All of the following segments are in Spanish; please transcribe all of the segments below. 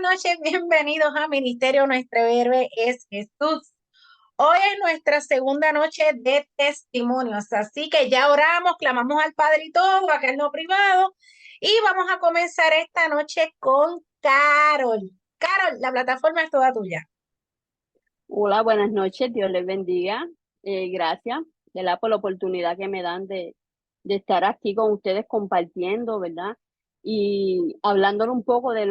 buenas noches, bienvenidos a Ministerio Nuestro Héroe es Jesús. Hoy es nuestra segunda noche de testimonios, así que ya oramos, clamamos al Padre y todo, acá en lo privado, y vamos a comenzar esta noche con Carol. Carol, la plataforma es toda tuya. Hola, buenas noches, Dios les bendiga. Gracias, ¿verdad? Por la oportunidad que me dan de estar aquí con ustedes compartiendo, ¿verdad? Y hablándole un poco de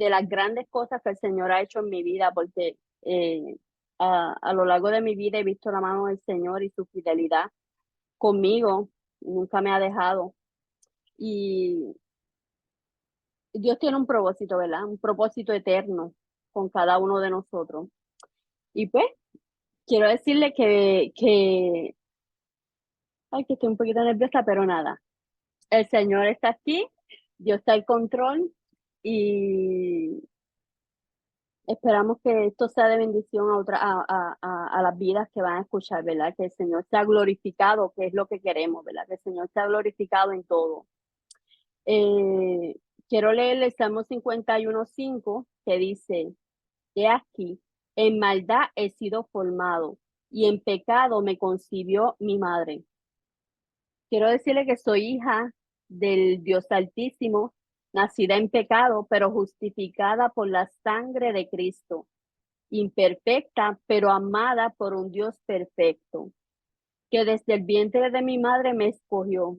las grandes cosas que el Señor ha hecho en mi vida, porque a lo largo de mi vida he visto la mano del Señor y su fidelidad conmigo, nunca me ha dejado. Y Dios tiene un propósito, ¿verdad? Un propósito eterno con cada uno de nosotros. Y pues, quiero decirle ay, que estoy un poquito nerviosa, pero nada. El Señor está aquí, Dios está al control y esperamos que esto sea de bendición a las vidas que van a escuchar, ¿verdad? Que el Señor sea glorificado, que es lo que queremos, ¿verdad? Que el Señor sea glorificado en todo. Eh, Quiero leer el Salmo 51:5 que dice, he aquí, en maldad he sido formado y en pecado me concibió mi madre. Quiero decirle que soy hija del Dios Altísimo, nacida en pecado, pero justificada por la sangre de Cristo, imperfecta, pero amada por un Dios perfecto, que desde el vientre de mi madre me escogió.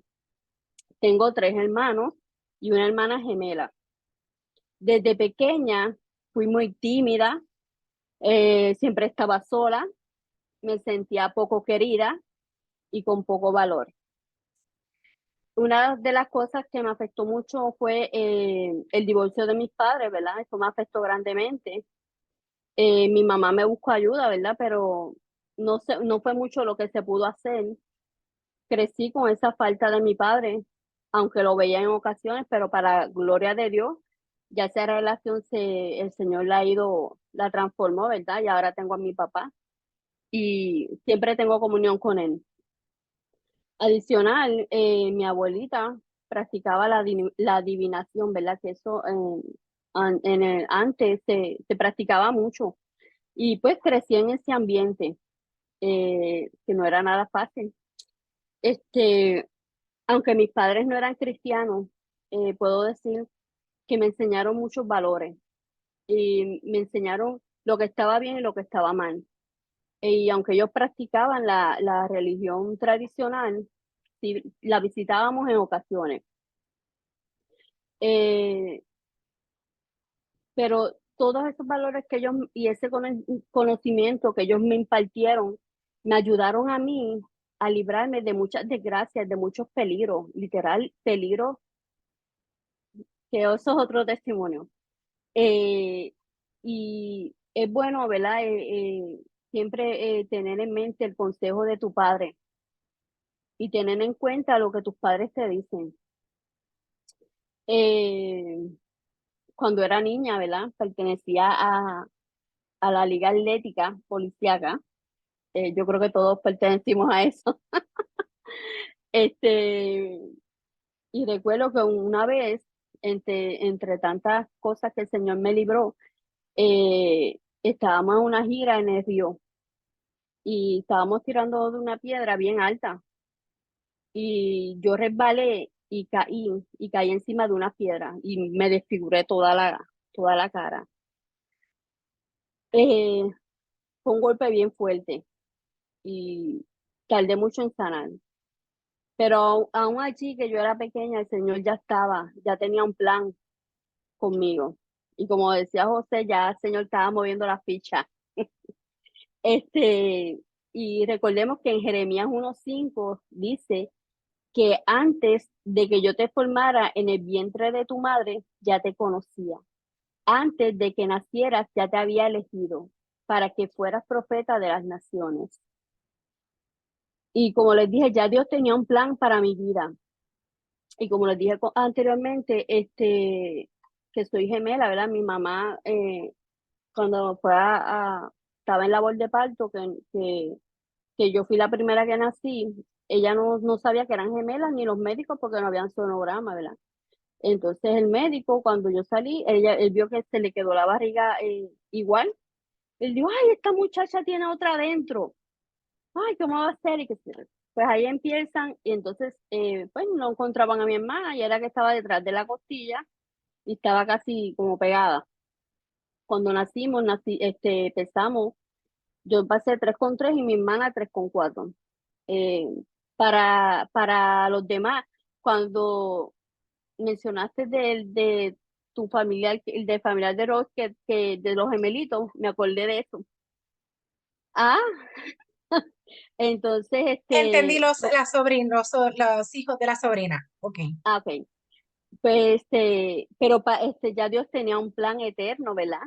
Tengo tres hermanos y una hermana gemela. Desde pequeña fui muy tímida, siempre estaba sola, me sentía poco querida y con poco valor. Una de las cosas que me afectó mucho fue el divorcio de mis padres, ¿verdad? Eso me afectó grandemente. Mi mamá me buscó ayuda, ¿verdad? Pero no fue mucho lo que se pudo hacer. Crecí con esa falta de mi padre, aunque lo veía en ocasiones, pero para gloria de Dios, ya esa relación el Señor la transformó, ¿verdad? Y ahora tengo a mi papá y siempre tengo comunión con él. Adicional, mi abuelita practicaba la adivinación, ¿verdad? Que eso antes se practicaba mucho. Y pues crecí en ese ambiente, que no era nada fácil. Este, Aunque mis padres no eran cristianos, puedo decir que me enseñaron muchos valores y me enseñaron lo que estaba bien y lo que estaba mal. Y aunque ellos practicaban la religión tradicional, sí, la visitábamos en ocasiones. Eh, pero todos esos valores que ellos y ese conocimiento que ellos me impartieron, me ayudaron a mí a librarme de muchas desgracias, de muchos peligros, literal, peligros, que eso es otro testimonio. Eh, y es bueno, ¿verdad? Siempre tener en mente el consejo de tu padre y tener en cuenta lo que tus padres te dicen. Eh, Cuando era niña, ¿verdad? Pertenecía a la Liga Atlética Policiaca. Yo creo que todos pertenecimos a eso. Este, y recuerdo que una vez, entre tantas cosas que el Señor me libró, estábamos en una gira en el río y estábamos tirando de una piedra bien alta y yo resbalé y caí encima de una piedra y me desfiguré toda la cara. Eh, Fue un golpe bien fuerte y tardé mucho en sanar. Pero aún allí que yo era pequeña, el Señor ya tenía un plan conmigo. Y como decía José, ya el Señor estaba moviendo la ficha. Este, y recordemos que en Jeremías 1:5 dice que antes de que yo te formara en el vientre de tu madre, ya te conocía. Antes de que nacieras, ya te había elegido para que fueras profeta de las naciones. Y como les dije, ya Dios tenía un plan para mi vida. Y como les dije anteriormente, que soy gemela, ¿verdad? Mi mamá, cuando estaba en labor de parto, que yo fui la primera que nací, ella no sabía que eran gemelas ni los médicos porque no habían sonograma, ¿verdad? Entonces el médico, cuando yo salí, él vio que se le quedó la barriga igual. Él dijo, ay, esta muchacha tiene otra adentro. Ay, ¿cómo va a ser? Pues ahí empiezan y entonces pues no encontraban a mi hermana y era que estaba detrás de la costilla y estaba casi como pegada. Cuando nacimos, pesamos, yo pasé 3,3 y mi hermana 3,4. Eh, para los demás, cuando mencionaste de tu familiar, el de familiar de Ross, que de los gemelitos, me acordé de eso. Ah, entonces, Entendí la sobrina, los hijos de la sobrina. Ok. ok. Pues, ya Dios tenía un plan eterno, ¿verdad?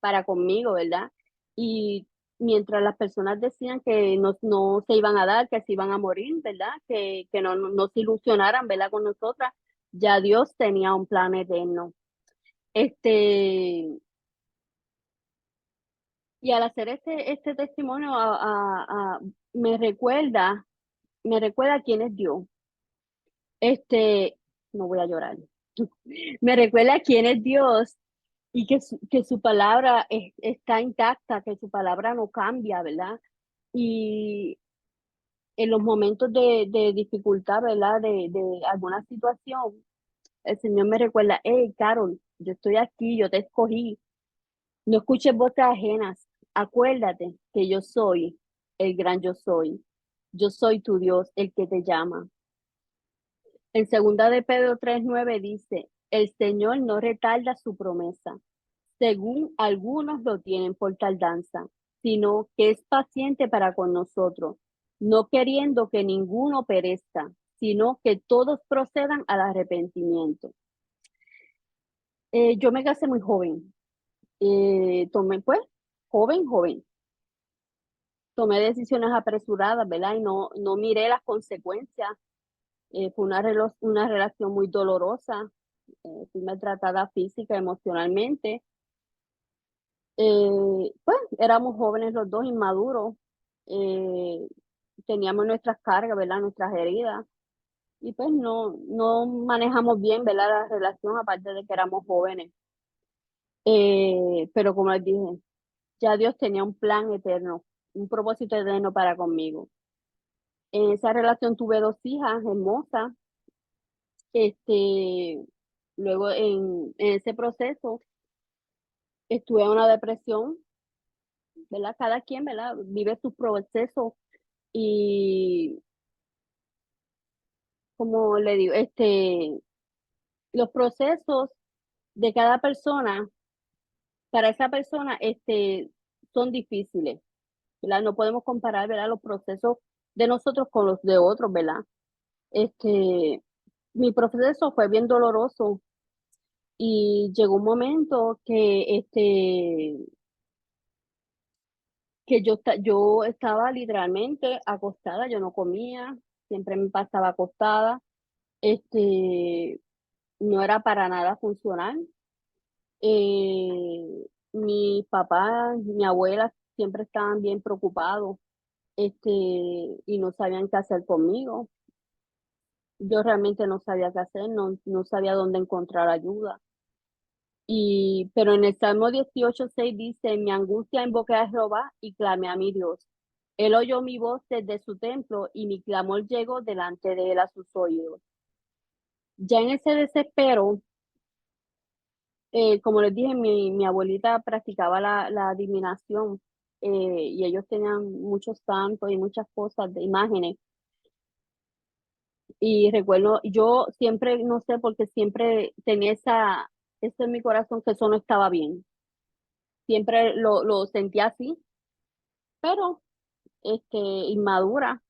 Para conmigo, ¿verdad? Y mientras las personas decían que no se iban a dar, que se iban a morir, ¿verdad? Que no se ilusionaran, ¿verdad? Con nosotras, ya Dios tenía un plan eterno. Este, y al hacer este testimonio, me recuerda quién es Dios. Este, no voy a llorar. Me recuerda quién es Dios y que su palabra está intacta, que su palabra no cambia, ¿verdad? Y en los momentos de dificultad, ¿verdad? De alguna situación, el Señor me recuerda, hey, Carol, yo estoy aquí, yo te escogí, no escuches voces ajenas, acuérdate que yo soy el gran yo soy tu Dios, el que te llama. En segunda de Pedro 3:9 dice, el Señor no retarda su promesa, según algunos lo tienen por tardanza, sino que es paciente para con nosotros, no queriendo que ninguno perezca, sino que todos procedan al arrepentimiento. Yo me casé muy joven, tomé pues, joven, tomé decisiones apresuradas, ¿verdad? Y no miré las consecuencias. Fue una relación muy dolorosa, fui maltratada física, emocionalmente. Pues éramos jóvenes los dos, inmaduros, eh, teníamos nuestras cargas, ¿verdad? Nuestras heridas, y pues no manejamos bien, ¿verdad? La relación, aparte de que éramos jóvenes. Pero como les dije, ya Dios tenía un plan eterno, un propósito eterno para conmigo. En esa relación tuve 2 hijas hermosas. Luego en ese proceso estuve en una depresión, ¿verdad? Cada quien, ¿verdad? Vive su proceso y como le digo, los procesos de cada persona, para esa persona, son difíciles, ¿verdad? No podemos comparar, ¿verdad? Los procesos de nosotros con los de otros, ¿verdad? Mi proceso fue bien doloroso y llegó un momento que yo estaba literalmente acostada, yo no comía, siempre me pasaba acostada, no era para nada funcional. Mi papá, mi abuela siempre estaban bien preocupados, y no sabían qué hacer conmigo. Yo realmente no sabía qué hacer, no sabía dónde encontrar ayuda. Pero en el Salmo 18:6 dice, en mi angustia invoqué a Jehová y clamé a mi Dios. Él oyó mi voz desde su templo y mi clamor llegó delante de él a sus oídos. Ya en ese desespero, como les dije, mi abuelita practicaba la adivinación, y ellos tenían muchos santos y muchas cosas de imágenes. Y recuerdo, yo siempre, no sé, porque siempre tenía eso en mi corazón, que eso no estaba bien. Siempre lo sentía así, pero inmadura.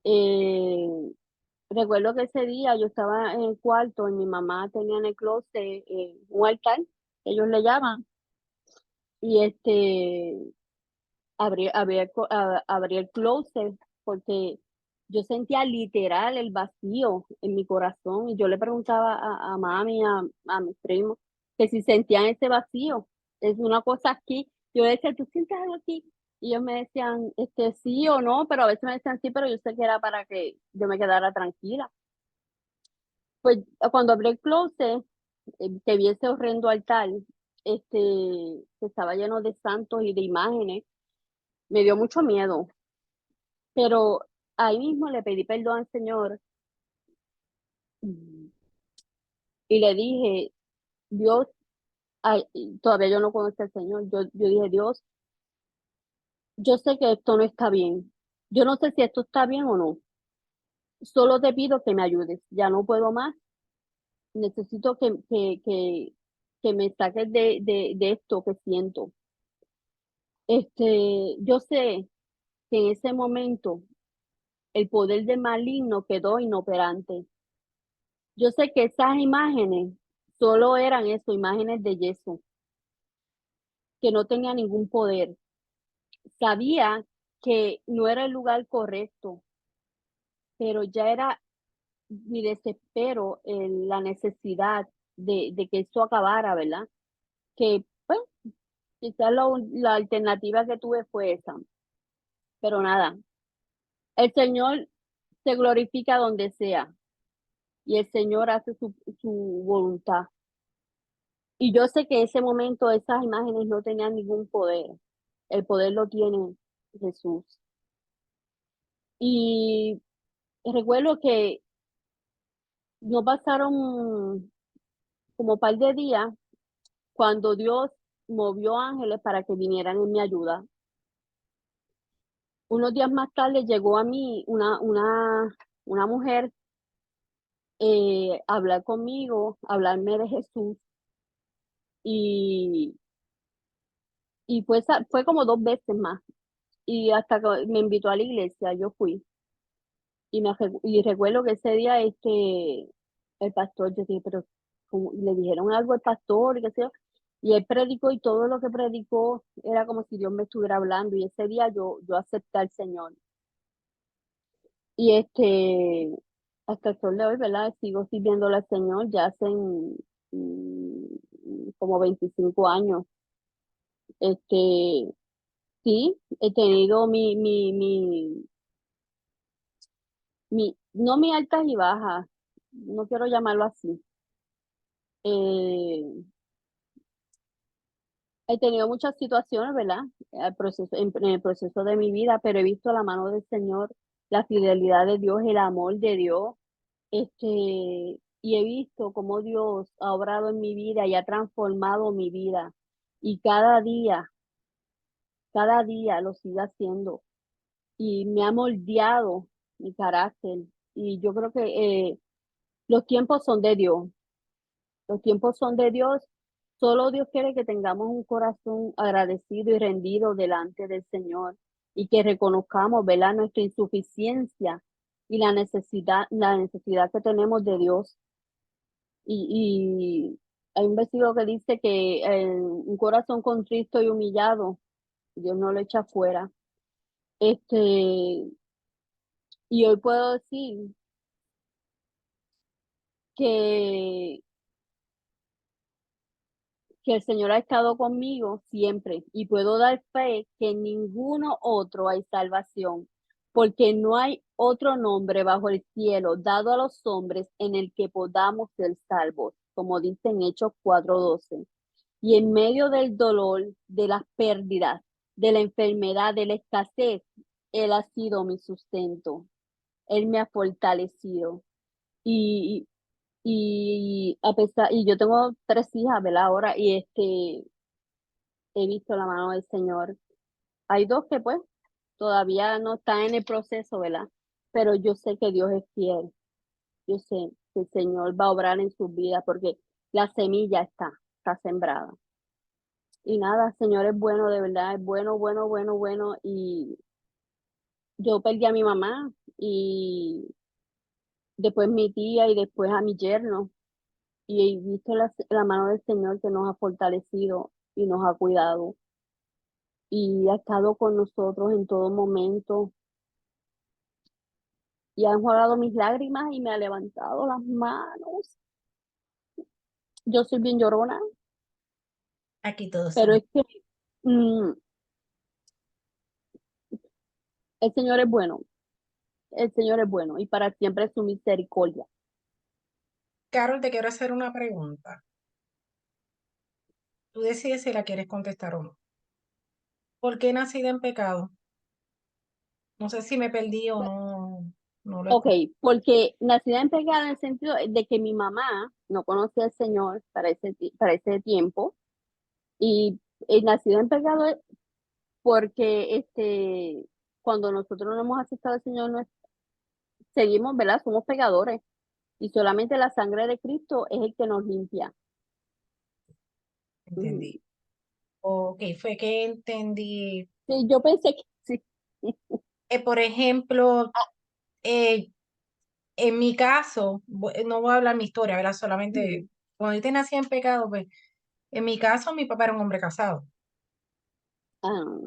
Eh, Recuerdo que ese día yo estaba en el cuarto y mi mamá tenía en el closet un altar, ellos le llaman, y abrí el closet porque yo sentía literal el vacío en mi corazón y yo le preguntaba a mami, a mis primos, que si sentían ese vacío. Es una cosa aquí. Yo le decía, ¿tú sientes algo aquí? Y ellos me decían, sí o no, pero a veces me decían sí, pero yo sé que era para que yo me quedara tranquila. Pues cuando abrí el closet, que vi ese horrendo altar, que estaba lleno de santos y de imágenes, me dio mucho miedo, pero ahí mismo le pedí perdón al Señor mm, y le dije, Dios, ay, todavía yo no conozco al Señor, yo dije, Dios, yo sé que esto no está bien, yo no sé si esto está bien o no, solo te pido que me ayudes, ya no puedo más, necesito que me saques de esto que siento. Yo sé que en ese momento el poder del maligno quedó inoperante. Yo sé que esas imágenes solo eran eso, imágenes de yeso, que no tenía ningún poder. Sabía que no era el lugar correcto, pero ya era mi desespero, la necesidad de que esto acabara, ¿verdad? Que pues quizás la alternativa que tuve fue esa, pero nada, el Señor se glorifica donde sea y el Señor hace su voluntad. Y yo sé que en ese momento esas imágenes no tenían ningún poder. El poder lo tiene Jesús. Y recuerdo que no pasaron como par de días cuando Dios movió ángeles para que vinieran en mi ayuda. Unos días más tarde llegó a mí una mujer a hablar conmigo, a hablarme de Jesús. Y, y fue como 2 veces más. Y hasta que me invitó a la iglesia, yo fui. Y recuerdo que ese día el pastor, yo dije, pero le dijeron algo al pastor, y qué sé yo, y él predicó y todo lo que predicó era como si Dios me estuviera hablando. Y ese día yo acepté al Señor. Y hasta el sol de hoy, ¿verdad? Sigo sirviéndole al Señor ya hace como 25 años. Este, sí, he tenido no mi altas y bajas, no quiero llamarlo así. Eh, He tenido muchas situaciones, ¿verdad? En el proceso de mi vida, pero he visto la mano del Señor, la fidelidad de Dios, el amor de Dios, y he visto cómo Dios ha obrado en mi vida y ha transformado mi vida. Y cada día lo sigue haciendo. Y me ha moldeado mi carácter. Y yo creo que los tiempos son de Dios. Los tiempos son de Dios. Solo Dios quiere que tengamos un corazón agradecido y rendido delante del Señor y que reconozcamos, ¿verdad?, nuestra insuficiencia y la necesidad que tenemos de Dios. Y hay un versículo que dice que un corazón contrito y humillado, Dios no lo echa fuera. Este, y hoy puedo decir que que el Señor ha estado conmigo siempre y puedo dar fe que en ninguno otro hay salvación, porque no hay otro nombre bajo el cielo dado a los hombres en el que podamos ser salvos, como dice en Hechos 4:12. Y en medio del dolor, de las pérdidas, de la enfermedad, de la escasez, Él ha sido mi sustento. Él me ha fortalecido. Y, y yo tengo 3 hijas, ¿verdad? Ahora, y he visto la mano del Señor. Hay dos que pues todavía no están en el proceso, ¿verdad? Pero yo sé que Dios es fiel. Yo sé que el Señor va a obrar en sus vidas porque la semilla está sembrada. Y nada, el Señor es bueno, de verdad, es bueno, bueno, bueno, bueno. Y yo perdí a mi mamá y después mi tía y después a mi yerno. Y he visto la mano del Señor que nos ha fortalecido y nos ha cuidado y ha estado con nosotros en todo momento y ha enjuagado mis lágrimas y me ha levantado las manos. Yo soy bien llorona, Aquí todos pero somos. es que mm, el Señor es bueno, el Señor es bueno y para siempre es su misericordia. Carol, te quiero hacer una pregunta. Tú decides si la quieres contestar o no. ¿Por qué nacida en pecado? No sé si me perdí o no lo Ok, escuché. porque nacida en pecado en el sentido de que mi mamá no conocía al Señor para ese tiempo y nacida en pecado es porque cuando nosotros no hemos aceptado al Señor, seguimos, ¿verdad? Somos pecadores y solamente la sangre de Cristo es el que nos limpia. Entendí. Ujú. Ok, fue que entendí. Sí, yo pensé que sí. Por ejemplo, eh, en mi caso, no voy a hablar mi historia, ¿verdad? Solamente Ujú. cuando yo te nací en pecado, pues, en mi caso, mi papá era un hombre casado.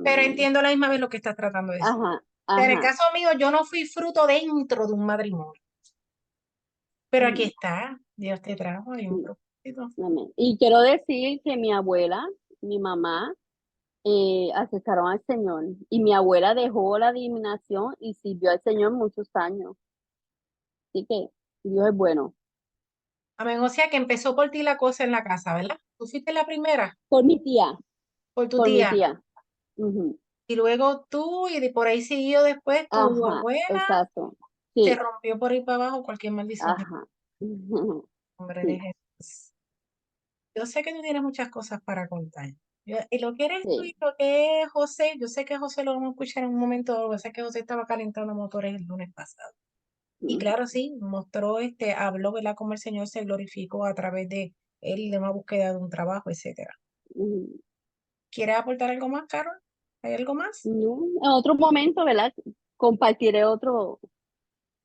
Pero Ah, entiendo a la misma vez lo que estás tratando de decir. ajá, Pero en el ajá. caso mío, yo no fui fruto dentro de un matrimonio. Pero aquí Ujú. está, Dios te trajo, hay un Sí, propósito. amén. Y quiero decir que mi abuela, mi mamá, aceptaron al Señor. Y mi abuela dejó la adivinación y sirvió al Señor muchos años. Así que Dios es bueno. Amén. O sea que empezó por ti la cosa en la casa, ¿verdad? Tú fuiste la primera, Por mi tía, por tu por mi tía. tía. Ujú. Y luego tú, y por ahí siguió después tu Ajá, abuela, exacto. se Sí, rompió por ahí para abajo cualquier maldición. En ajá. Ujú. el nombre de Sí, Jesús. Yo sé que tú tienes muchas cosas para contar. Y lo que eres tú sí. y lo que es José, yo sé que José lo vamos a escuchar en un momento dado, yo sé que José estaba calentando motores el lunes pasado. Y Ujú. claro, sí, mostró, habló, ¿verdad? Cómo el Señor se glorificó a través de él y de una búsqueda de un trabajo, etcétera. Ujú. ¿Quieres aportar algo más, Carol? ¿Hay algo más? No, en otro momento, ¿verdad? Compartiré otro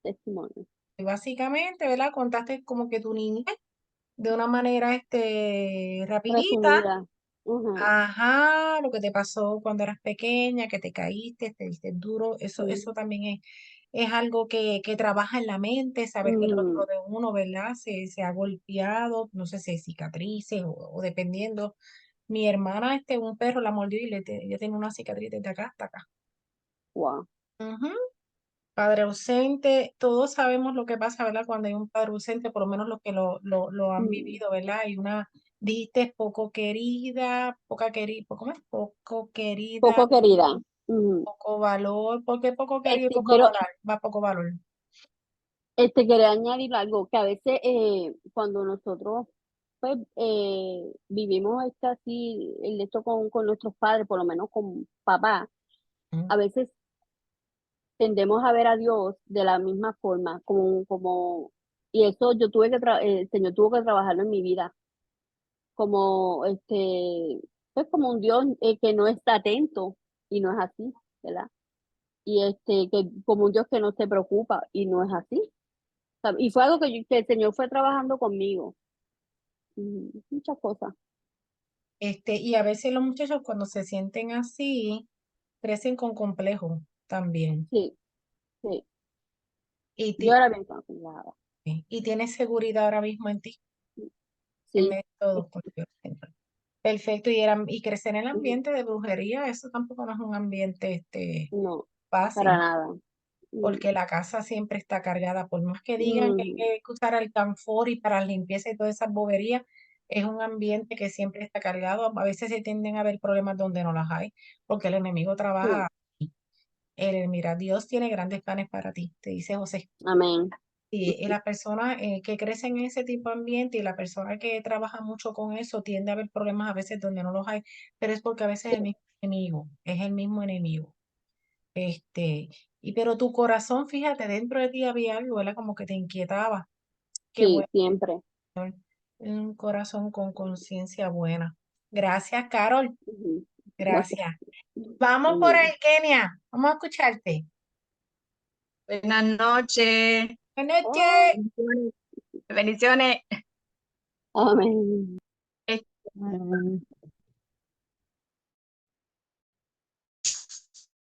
testimonio. Y básicamente, ¿verdad? Contaste como que tu niñez de una manera, rapidita. Resumida. Ujú. Ajá, lo que te pasó cuando eras pequeña, que te caíste, te diste duro, eso Sí. también es algo que trabaja en la mente, saber que el rostro Ujú. de uno, ¿verdad? Se ha golpeado, no sé si hay cicatrices o dependiendo. Mi hermana, un perro la mordió y ella tiene una cicatriz desde acá hasta acá. Wow. Ujú. Padre ausente, todos sabemos lo que pasa, ¿verdad? Cuando hay un padre ausente, por lo menos los que lo han Mm. vivido, ¿verdad? Hay dijiste poco querida, ¿cómo es? Poco querida, Poco querida. Ujú. poco valor. ¿Por qué poco querido y poco Quiero, valor? Va poco valor. quería añadir algo, que a veces cuando nosotros pues vivimos así, esto con nuestros padres, por lo menos con papá, Mm. a veces tendemos a ver a Dios de la misma forma, y eso yo el Señor tuvo que trabajarlo en mi vida, como pues como un Dios que no está atento, y no es así, ¿verdad? Y que como un Dios que no se preocupa, y no es así. Y fue algo que el Señor fue trabajando conmigo. Muchas cosas. Y a veces los muchachos cuando se sienten así, crecen con complejo también. Sí, sí. Y, Yo ti- era bien confiada. y tienes seguridad ahora mismo en ti, en Sí. medio de todo, por Dios, Señor. Perfecto, y crecer en el Ujú. ambiente de brujería, eso tampoco no es un ambiente No, para fácil, nada. Ujú. porque la casa siempre está cargada, por más que digan que Ujú. hay que usar alcanfor y para limpieza y todas esas boberías, es un ambiente que siempre está cargado. A veces se tienden a haber problemas donde no las hay, porque el enemigo trabaja. Sí. Mira, Dios tiene grandes planes para ti, te dice José. Amén. Y la persona que crece en ese tipo de ambiente y la persona que trabaja mucho con eso tiende a haber problemas a veces donde no los hay, pero es porque a veces Sí, es el mismo enemigo. Este, pero tu corazón, fíjate, dentro de ti había algo, ¿verdad? Como que te inquietaba. Qué sí, bueno, siempre. un corazón con conciencia buena. Gracias, Carol. Ujú. Gracias. Gracias. Vamos por Amén. ahí, Kenia. Vamos a escucharte. Buenas noches. Buenas Oh, noches. Bendiciones. Bendiciones. amén. Mm,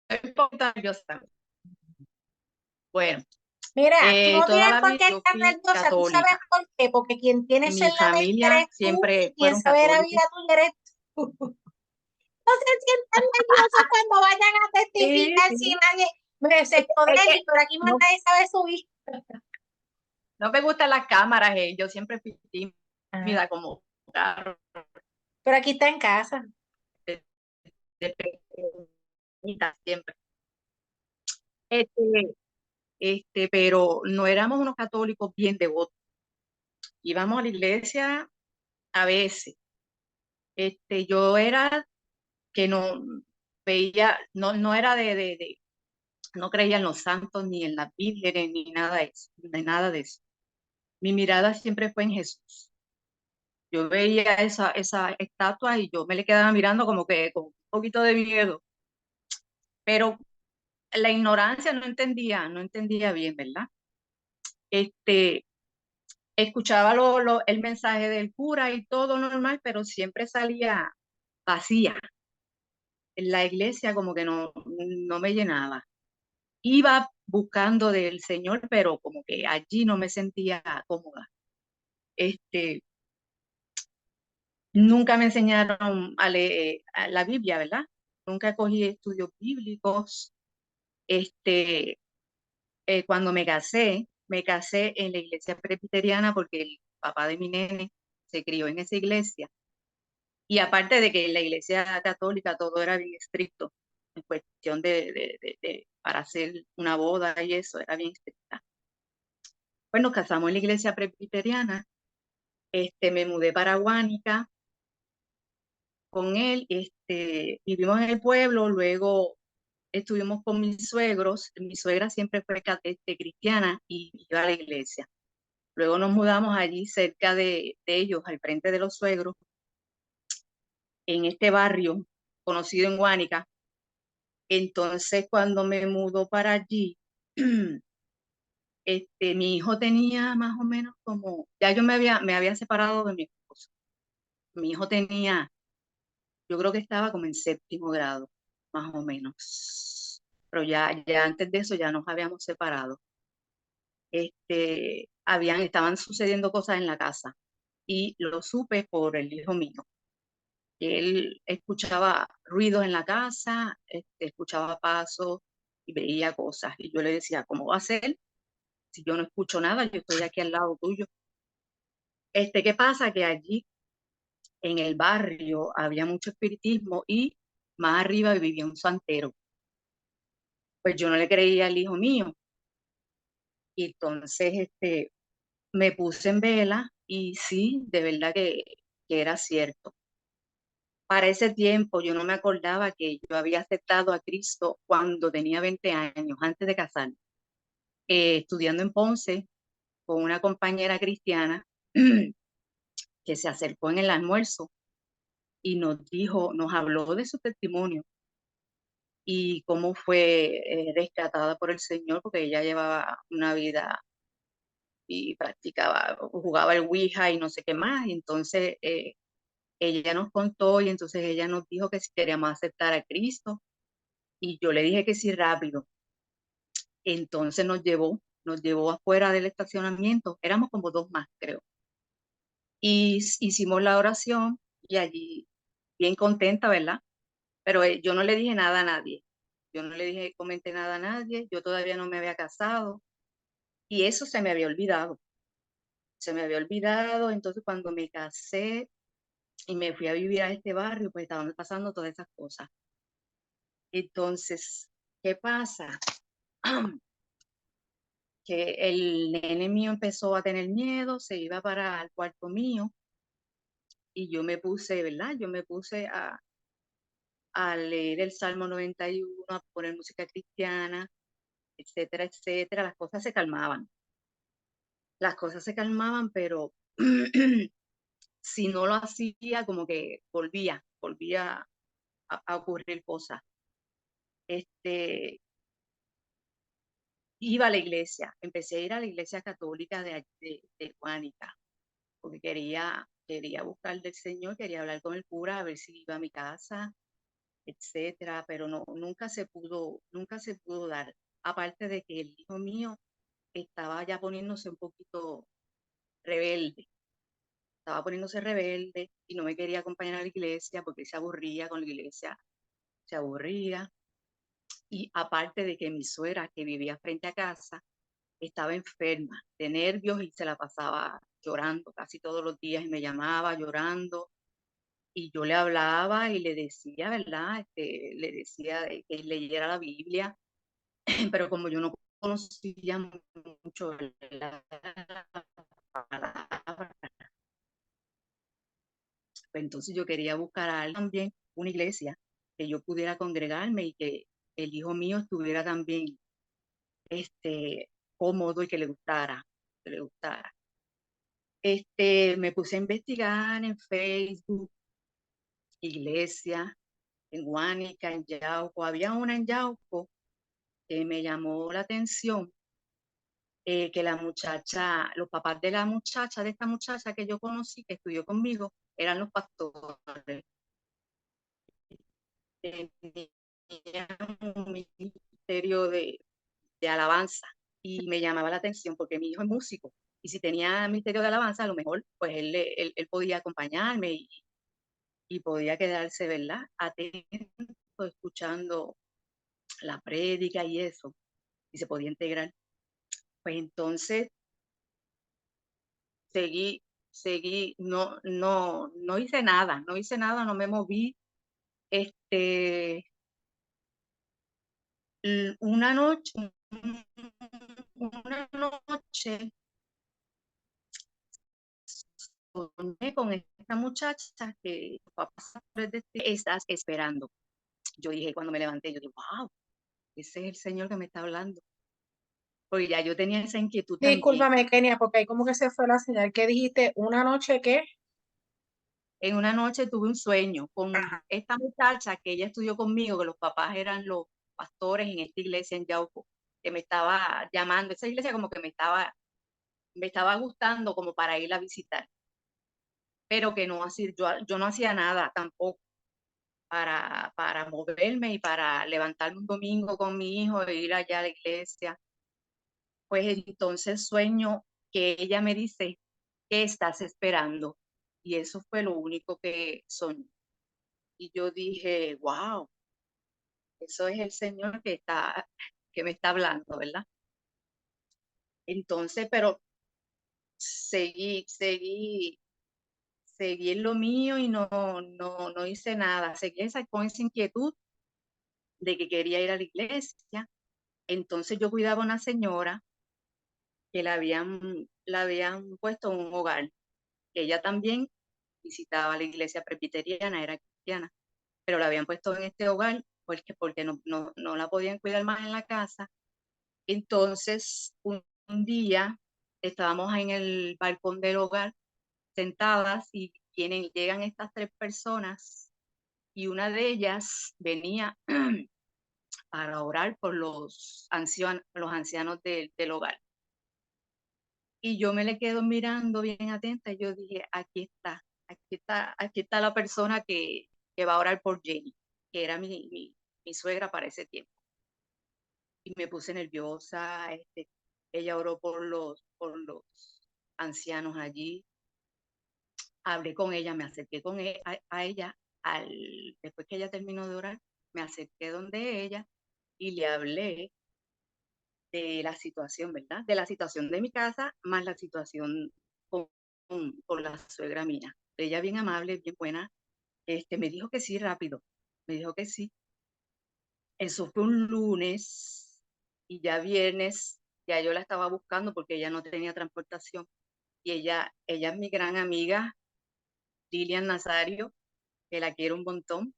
No importa, yo sé. Bueno, Mira, tú no toda tienes la por vida qué yo estar fui nerviosa. ¿Tú sabes católica por qué? Porque quien tiene y eso mi en la mente familia eres tú y siempre quien fueron sabe la católicos. vida tuya eres tú. No se sientan nerviosos cuando vayan a Sí, testificar si sí. nadie me se Es esconde que y por aquí más no, nadie sabe subir. No me gustan las cámaras, yo siempre fui Ah, tímida como carro pero aquí está en casa. de pequeñita, siempre. Este, pero no éramos unos católicos bien devotos. Íbamos a la iglesia a veces. Yo era que no veía, no era no creía en los santos, ni en la Biblia, ni nada de eso, de nada de eso. Mi mirada siempre fue en Jesús. Yo veía esa estatua y yo me le quedaba mirando como que con un poquito de miedo, pero la ignorancia no entendía bien, ¿verdad? Este, escuchaba el mensaje del cura y todo normal, pero siempre salía vacía. En la iglesia como que no me llenaba. Iba buscando del Señor, pero como que allí no me sentía cómoda. Este, Nunca me enseñaron a leer a la Biblia, ¿verdad? Nunca cogí estudios bíblicos. Este, Cuando me casé en la iglesia presbiteriana porque el papá de mi nene se crió en esa iglesia. Y aparte de que en la iglesia católica todo era bien estricto, en cuestión para hacer una boda y eso, era bien estricta. Pues nos casamos en la iglesia presbiteriana. Me mudé para Guánica con él, vivimos en el pueblo, luego estuvimos con mis suegros. Mi suegra siempre fue cristiana y iba a la iglesia. Luego nos mudamos allí cerca de ellos, al frente de los suegros, en este barrio conocido en Guánica. Entonces, cuando me mudó para allí, mi hijo tenía más o menos ya yo me había separado de mi esposo. Mi hijo tenía, yo creo que estaba como en séptimo grado, más o menos. Pero ya antes de eso ya nos habíamos separado. Estaban sucediendo cosas en la casa y lo supe por el hijo mío. Él escuchaba ruidos en la casa, escuchaba pasos y veía cosas. Y yo le decía, ¿cómo va a ser? Si yo no escucho nada, yo estoy aquí al lado tuyo. ¿Qué pasa? Que allí en el barrio había mucho espiritismo y más arriba vivía un santero. Pues yo no le creía al hijo mío. Y entonces me puse en vela y sí, de verdad que era cierto. Para ese tiempo yo no me acordaba que yo había aceptado a Cristo cuando tenía 20 años, antes de casarme, estudiando en Ponce con una compañera cristiana que se acercó en el almuerzo y nos habló de su testimonio y cómo fue rescatada por el Señor, porque ella llevaba una vida y practicaba, jugaba el Ouija y no sé qué más. Y entonces ella nos contó y entonces ella nos dijo que si queríamos aceptar a Cristo y yo le dije que sí rápido. Entonces nos llevó afuera del estacionamiento, éramos como dos más, creo. Y hicimos la oración y allí, bien contenta, ¿verdad? Pero yo no le dije nada a nadie. Yo no le dije, comenté nada a nadie, yo todavía no me había casado y eso se me había olvidado. Se me había olvidado, entonces cuando me casé y me fui a vivir a este barrio, pues estaban pasando todas esas cosas. Entonces, ¿qué pasa? Que el nene mío empezó a tener miedo, se iba para el cuarto mío y yo me puse, ¿verdad? Yo me puse a leer el Salmo 91, a poner música cristiana, etcétera, etcétera. Las cosas se calmaban, pero si no lo hacía, como que volvía a ocurrir cosas. Iba a la iglesia, empecé a ir a la iglesia católica de Guánica, porque quería buscar del Señor, quería hablar con el cura, a ver si iba a mi casa, etcétera, pero no, nunca se pudo dar. Aparte de que el hijo mío estaba ya poniéndose un poquito rebelde, estaba poniéndose rebelde y no me quería acompañar a la iglesia porque se aburría con la iglesia, se aburría. Y aparte de que mi suegra, que vivía frente a casa, estaba enferma de nervios y se la pasaba llorando casi todos los días y me llamaba llorando y yo le hablaba y le decía, ¿verdad? Le decía que leyera la Biblia, pero como yo no conocía mucho la palabra, pues entonces yo quería buscar a alguien también, una iglesia, que yo pudiera congregarme y que el hijo mío estuviera también cómodo y que le gustara, que le gustara. Me puse a investigar en Facebook, iglesia, en Guánica, en Yauco. Había una en Yauco que me llamó la atención, que la muchacha, los papás de la muchacha, de esta muchacha que yo conocí, que estudió conmigo, eran los pastores. Tenían un ministerio de alabanza y me llamaba la atención porque mi hijo es músico y si tenía ministerio de alabanza, a lo mejor pues él podía acompañarme y podía quedarse, ¿verdad? Atento, escuchando la prédica y eso, y se podía integrar. Pues entonces no hice nada, no me moví. Una noche, soñé con esta muchacha que estás esperando. Yo dije, cuando me levanté, yo dije, wow, ese es el Señor que me está hablando. Porque ya yo tenía esa inquietud también. Discúlpame, Kenia, porque ahí como que se fue la señal. ¿Qué dijiste? ¿Una noche qué? En una noche tuve un sueño con Ajá. esta muchacha que ella estudió conmigo, que los papás eran los pastores en esta iglesia en Yauco, que me estaba llamando. Esa iglesia como que me estaba gustando como para ir a visitar, pero que no hacía, yo no hacía nada tampoco para moverme y para levantarme un domingo con mi hijo e ir allá a la iglesia. Pues entonces sueño que ella me dice, ¿qué estás esperando? Y eso fue lo único que soñé. Y yo dije, wow, eso es el Señor que me está hablando, ¿verdad? Entonces, pero seguí en lo mío y no hice nada. Seguí con esa inquietud de que quería ir a la iglesia. Entonces yo cuidaba a una señora que la habían puesto en un hogar. Ella también visitaba la iglesia presbiteriana, era cristiana, pero la habían puesto en este hogar porque no la podían cuidar más en la casa. Entonces, un día estábamos en el balcón del hogar sentadas y llegan estas tres personas y una de ellas venía para orar por los ancianos del hogar. Y yo me le quedo mirando bien atenta y yo dije, aquí está la persona que va a orar por Jenny, que era mi suegra para ese tiempo. Y me puse nerviosa, ella oró por los ancianos allí, hablé con ella, me acerqué a ella, después que ella terminó de orar, me acerqué donde ella y le hablé de la situación, ¿verdad? De la situación de mi casa, más la situación con la suegra mía. Ella bien amable, bien buena, me dijo que sí rápido, me dijo que sí. Eso fue un lunes y ya viernes, ya yo la estaba buscando porque ella no tenía transportación. Y ella es mi gran amiga, Lilian Nazario, que la quiero un montón.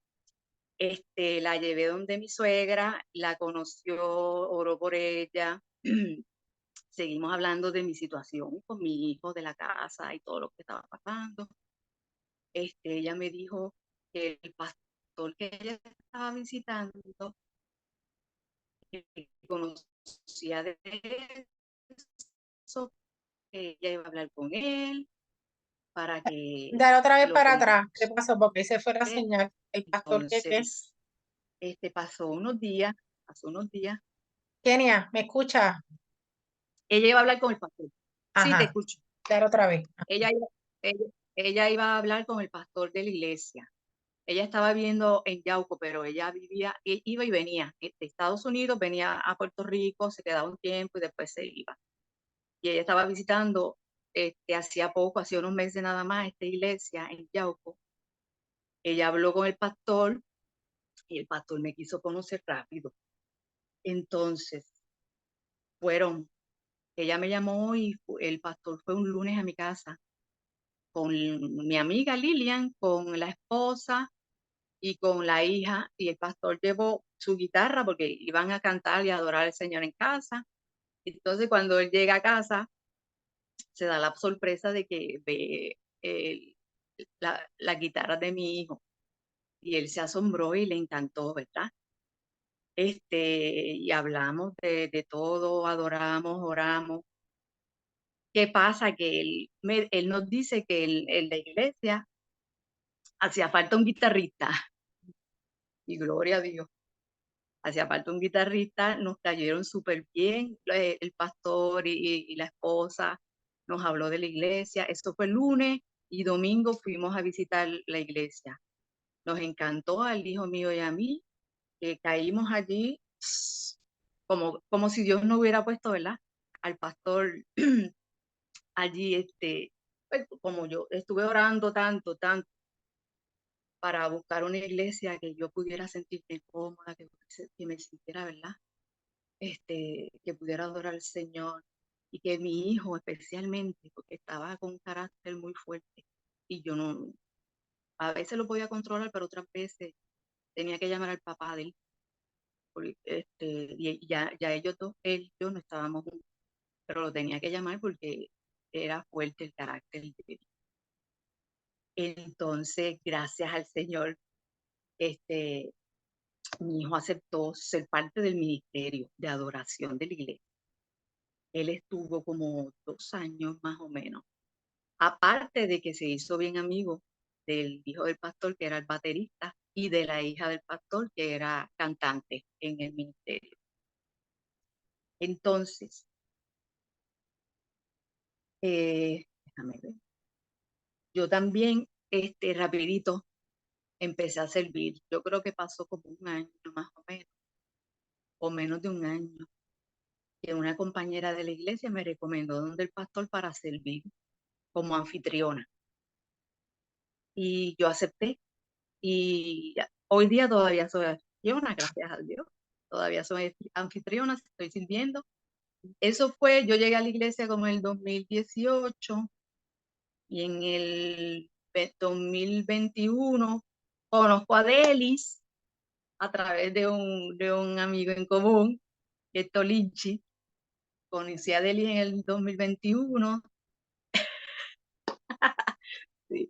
La llevé donde mi suegra, la conoció, oró por ella. Seguimos hablando de mi situación con mi hijo, de la casa y todo lo que estaba pasando. Ella me dijo que el pastor que ella estaba visitando, que conocía de eso, que ella iba a hablar con él para que Dar otra vez lo para atrás. ¿Qué conociera. pasó? Porque ahí se fue la señal. El pastor, ¿qué? Entonces, pasó unos días. Kenia, ¿me escucha? Ella iba a hablar con el pastor. Sí, te Ajá, escucho. dar otra vez. Ella iba, ella, ella iba a hablar con el pastor de la iglesia. Ella estaba viviendo en Yauco, pero ella iba y venía de Estados Unidos, venía a Puerto Rico, se quedaba un tiempo y después se iba. y ella estaba visitando hacía poco, hacía unos meses nada más, esta iglesia en Yauco. Ella habló con el pastor y el pastor me quiso conocer rápido. Entonces, ella me llamó y el pastor fue un lunes a mi casa con mi amiga Lilian, con la esposa y con la hija, y el pastor llevó su guitarra porque iban a cantar y adorar al Señor en casa. Entonces, cuando él llega a casa, se da la sorpresa de que ve la guitarra de mi hijo y él se asombró y le encantó, ¿verdad? Y hablamos de todo, adoramos, oramos. ¿Qué pasa? Que él nos dice que en la iglesia hacía falta un guitarrista y gloria a Dios. Hacía falta un guitarrista, nos cayeron súper bien, el pastor y la esposa nos habló de la iglesia. Eso fue el lunes y domingo fuimos a visitar la iglesia. Nos encantó al hijo mío y a mí, que caímos allí como si Dios no hubiera puesto, ¿verdad? Al pastor allí, pues, como yo estuve orando tanto para buscar una iglesia que yo pudiera sentirme cómoda, que me sintiera, ¿verdad? Que pudiera adorar al Señor y que mi hijo especialmente, porque estaba con un carácter muy fuerte y yo no, a veces lo podía controlar, pero otras veces tenía que llamar al papá de él, porque, y ya ellos dos, él y yo no estábamos juntos, pero lo tenía que llamar porque era fuerte el carácter de él. Entonces, gracias al Señor, mi hijo aceptó ser parte del ministerio de adoración de la iglesia. Él estuvo como 2 años más o menos. Aparte de que se hizo bien amigo del hijo del pastor, que era el baterista, y de la hija del pastor, que era cantante en el ministerio. Entonces, déjame ver. Yo también, rapidito, empecé a servir. Yo creo que pasó como un año más o menos, o menos de un año, que una compañera de la iglesia me recomendó donde el pastor para servir como anfitriona. Y yo acepté. Y hoy día todavía soy anfitriona, gracias a Dios. Todavía soy anfitriona, estoy sirviendo. Eso fue, yo llegué a la iglesia como en el 2018 y en el 2021 conozco a Delis a través de un amigo en común, que es Tolinchi. Conocí a Delis en el 2021. Sí.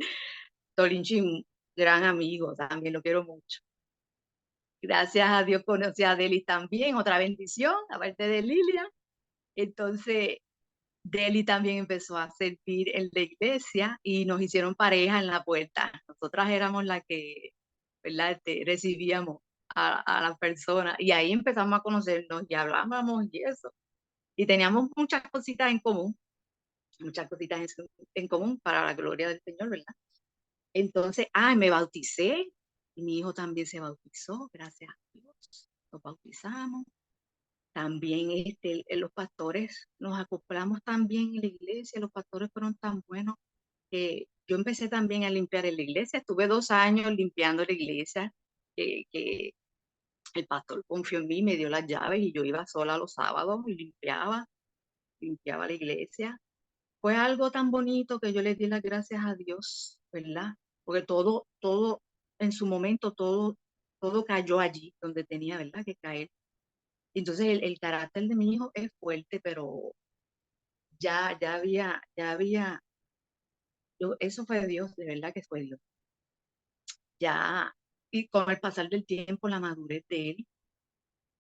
Tolinchi, un gran amigo, también lo quiero mucho. Gracias a Dios conocí a Delis también, otra bendición, aparte de Lilia. Entonces, Deli también empezó a servir en la iglesia y nos hicieron pareja en la puerta. Nosotras éramos las que, ¿verdad? Recibíamos a las personas y ahí empezamos a conocernos y hablábamos y eso. Y teníamos muchas cositas en común, muchas cositas en común para la gloria del Señor, ¿verdad? Entonces, me bauticé y mi hijo también se bautizó, gracias a Dios. Nos bautizamos. También los pastores nos acoplamos también en la iglesia, los pastores fueron tan buenos que yo empecé también a limpiar en la iglesia. Estuve 2 años limpiando la iglesia, que el pastor confió en mí, me dio las llaves y yo iba sola los sábados y limpiaba la iglesia. Fue algo tan bonito que yo le di las gracias a Dios, ¿verdad? Porque todo, en su momento, todo cayó allí donde tenía, ¿verdad?, que caer. Entonces el carácter de mi hijo es fuerte, pero ya había, eso fue Dios, de verdad que fue Dios. Ya, y con el pasar del tiempo, la madurez de él,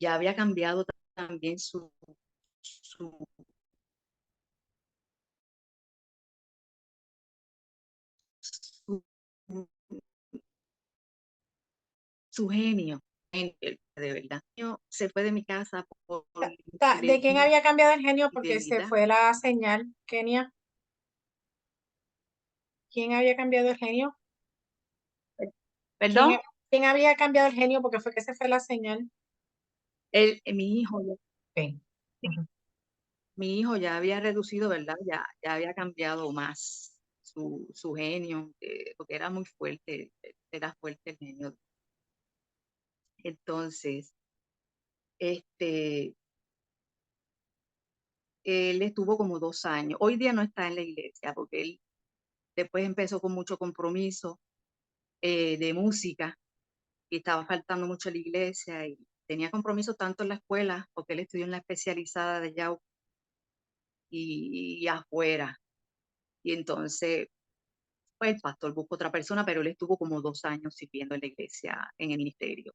ya había cambiado también su, su, su genio, de verdad. Se fue de mi casa por ¿De quién había cambiado el genio? Porque se infidelidad. fue la señal, Kenia. ¿Quién había cambiado el genio? ¿Quién, Perdón, quién había cambiado el genio? Porque fue que se fue la señal. mi hijo, Sí. Ujú. mi hijo ya había reducido, ¿verdad? Ya había cambiado más su genio, porque era muy fuerte, era fuerte el genio. Entonces, este, él estuvo como 2 años. Hoy día no está en la iglesia, porque él después empezó con mucho compromiso de música y estaba faltando mucho a la iglesia y tenía compromiso tanto en la escuela, porque él estudió en la especializada de Yauco y afuera. Y entonces, pues el pastor buscó otra persona, pero él estuvo como 2 años sirviendo en la iglesia, en el ministerio.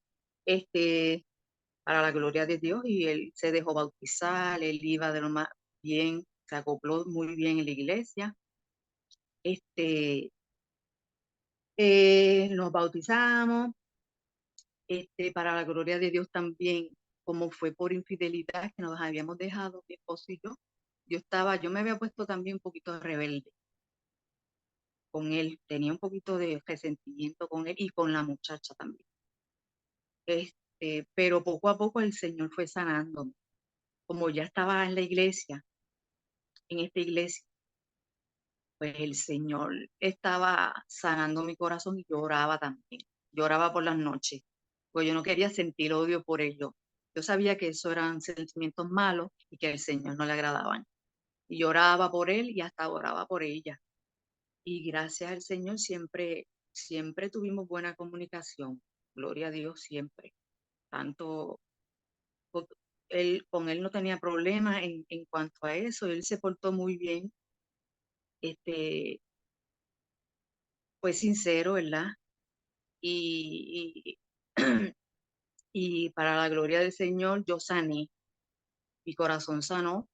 Para la gloria de Dios, y él se dejó bautizar, él iba de lo más bien, se acopló muy bien en la iglesia. Este, nos bautizamos, para la gloria de Dios también, como fue por infidelidad que nos habíamos dejado, mi esposo y yo me había puesto también un poquito rebelde con él, tenía un poquito de resentimiento con él y con la muchacha también. Pero poco a poco el Señor fue sanándome. Como ya estaba en la iglesia, en esta iglesia, pues el Señor estaba sanando mi corazón y lloraba también. Lloraba por las noches, pues yo no quería sentir odio por ello. Yo sabía que eso eran sentimientos malos y que al Señor no le agradaban. Y lloraba por él y hasta oraba por ella. Y gracias al Señor siempre tuvimos buena comunicación. Gloria a Dios siempre. Tanto con con él no tenía problema en cuanto a eso. Él se portó muy bien. Este, fue sincero, ¿verdad? Y, y para la gloria del Señor yo sané, mi corazón sanó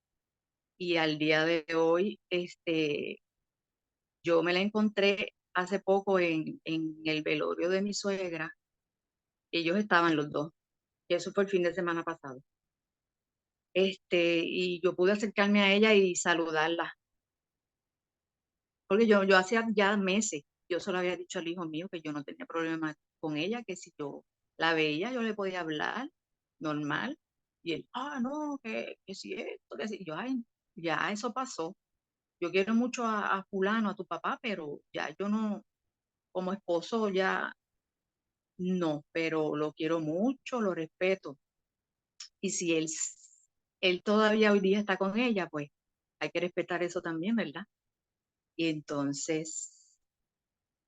y al día de hoy yo me la encontré hace poco en el velorio de mi suegra. Ellos estaban los dos, y eso fue el fin de semana pasado. Y yo pude acercarme a ella y saludarla, porque yo hacía ya meses, yo solo había dicho al hijo mío que yo no tenía problema con ella, que si yo la veía yo le podía hablar normal, y él, no, que si esto, que si, yo, ay, ya eso pasó, yo quiero mucho a fulano, a tu papá, pero ya yo no, como esposo ya no, pero lo quiero mucho, lo respeto, y si él todavía hoy día está con ella, pues hay que respetar eso también, ¿verdad? Y entonces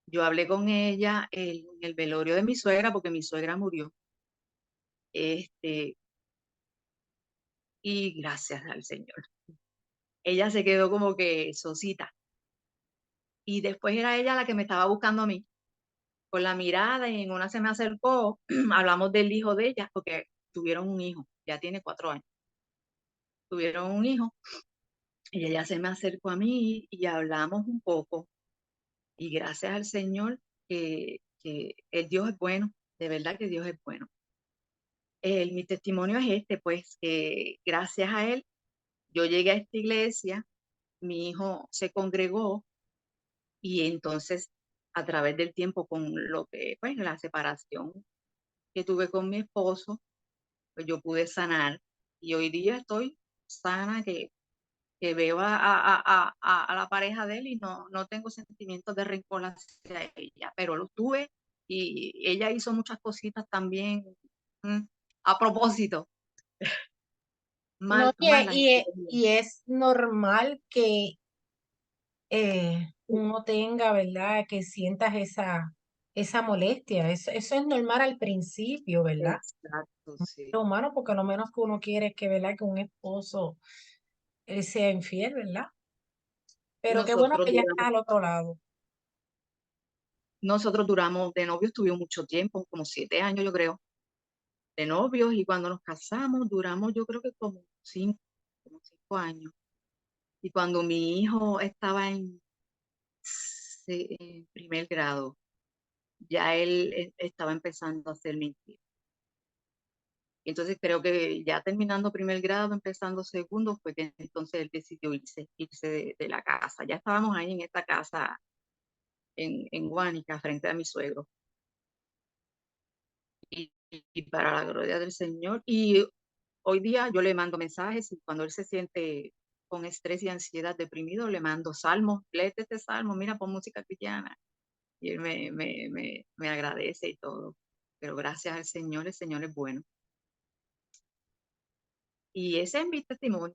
yo hablé con ella en el velorio de mi suegra, porque mi suegra murió. Y gracias al Señor. Ella se quedó como que sosita. Y después era ella la que me estaba buscando a mí, con la mirada, y en una se me acercó, hablamos del hijo de ella, porque tuvieron un hijo, ya tiene 4 años. Tuvieron un hijo, y ella se me acercó a mí y hablamos un poco. Y gracias al Señor que el Dios es bueno, de verdad que Dios es bueno. Mi testimonio es pues, que gracias a él, yo llegué a esta iglesia, mi hijo se congregó y entonces a través del tiempo con lo que, pues, la separación que tuve con mi esposo, pues yo pude sanar y hoy día estoy sana, que veo a la pareja de él y no tengo sentimientos de rencor hacia ella, pero lo tuve y ella hizo muchas cositas también, mm, a propósito, No, malas. y es normal que uno tenga, ¿verdad? Que sientas esa molestia. Eso es normal al principio, ¿verdad? Exacto, sí. Lo humano, porque lo menos que uno quiere es que, ¿verdad? Que un esposo sea infiel, ¿verdad? Pero qué bueno Nosotros que ya duramos, está al otro lado. nosotros duramos de novios, tuvimos mucho tiempo, como 7 años, yo creo, de novios, y cuando nos casamos duramos, yo creo que como 5 años. Y cuando mi hijo estaba en primer grado, ya él estaba empezando a ser mi infiel. Entonces creo que ya terminando primer grado, empezando segundo, fue que entonces él decidió irse de la casa. Ya estábamos ahí en esta casa en Guánica, frente a mi suegro. Y para la gloria del Señor. Y hoy día yo le mando mensajes y cuando él se siente con estrés y ansiedad, deprimido, le mando salmos, léete este salmo, mira, pon música cristiana. Y él me agradece y todo. Pero gracias al Señor, el Señor es bueno. Y ese es mi testimonio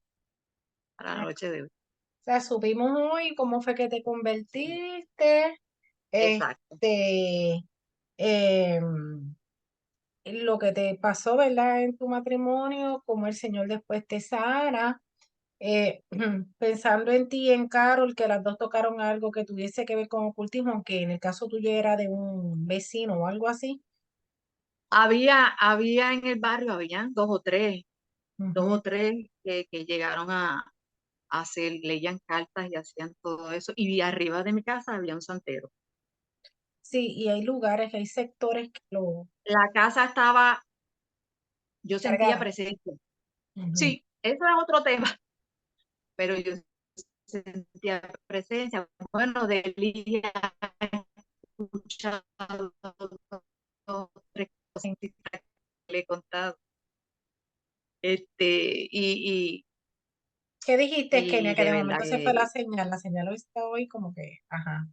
para la noche de hoy. O sea, supimos hoy cómo fue que te convertiste, Exacto. em, lo que te pasó, ¿verdad? En tu matrimonio, cómo el Señor después te sana. Pensando en ti y en Carol, que las dos tocaron algo que tuviese que ver con ocultismo, aunque en el caso tuyo era de un vecino o algo así. Había en el barrio, habían dos o tres Ujú. que llegaron a hacer, leían cartas y hacían todo eso. Y arriba de mi casa había un santero. Sí, y hay lugares, hay sectores que lo La casa estaba, yo sentía cargaron. presencia. Ujú. Sí, eso es otro tema, pero yo sentía presencia. Bueno, de Lidia he escuchado dos, tres cositas que le he contado. Y, ¿Qué dijiste, Kenia? y Que de de verdad momento se fue la señal hoy está hoy como que, ajá.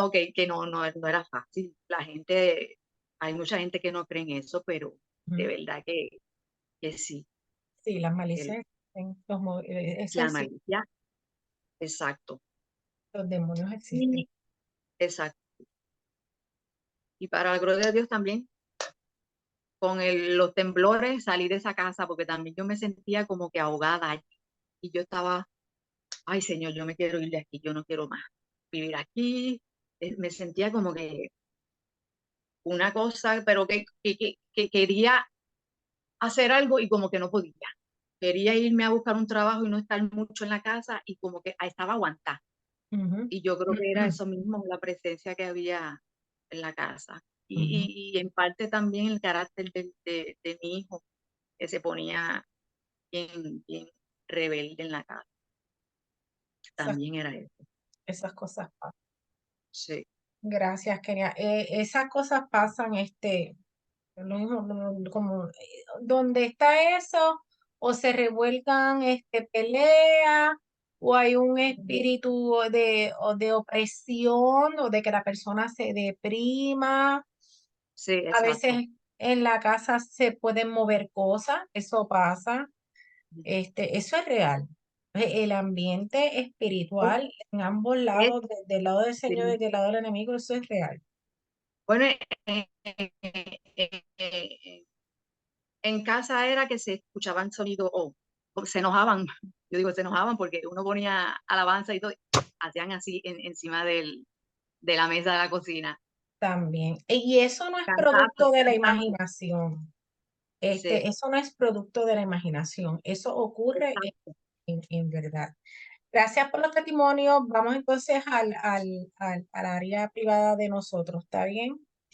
ok, que no era fácil. La gente, hay mucha gente que no cree en eso, pero de Ujú. verdad que sí, Sí, las el- malicias, eso la existe, malicia, exacto. los demonios existen. Y, exacto. Y para la gloria de Dios también, con los temblores salí de esa casa porque también yo me sentía como que ahogada allí. Y yo estaba, ay Señor, yo me quiero ir de aquí, yo no quiero más vivir aquí. Me sentía como que una cosa, pero que quería hacer algo y como que no podía. Quería irme a buscar un trabajo y no estar mucho en la casa y como que estaba aguantada. Ujú. Y yo creo que era eso mismo, la presencia que había en la casa. Ujú. Y en parte también el carácter de mi hijo, que se ponía bien rebelde en la casa. Esas, También era eso. esas cosas pasan. Sí, Gracias, Kenia. Esas cosas pasan, lo mismo, como donde está eso, o se revuelcan peleas, o hay un espíritu o de opresión, o de que la persona se deprima. sí, A exacto. veces en la casa se pueden mover cosas, eso pasa, eso es real. El ambiente Es, espiritual en ambos es, lados, del lado del Señor y sí. del lado del enemigo, eso es real. Bueno, en casa era que se escuchaban sonidos o se enojaban. Yo digo, se enojaban porque uno ponía alabanza y todo, hacían así encima de la mesa de la cocina. También. Y eso no es Cantazos, producto de la cantazos. imaginación. Sí, Eso no es producto de la imaginación. Eso ocurre exacto. en verdad. Gracias por los testimonios. Vamos entonces al área privada de nosotros. ¿Está bien?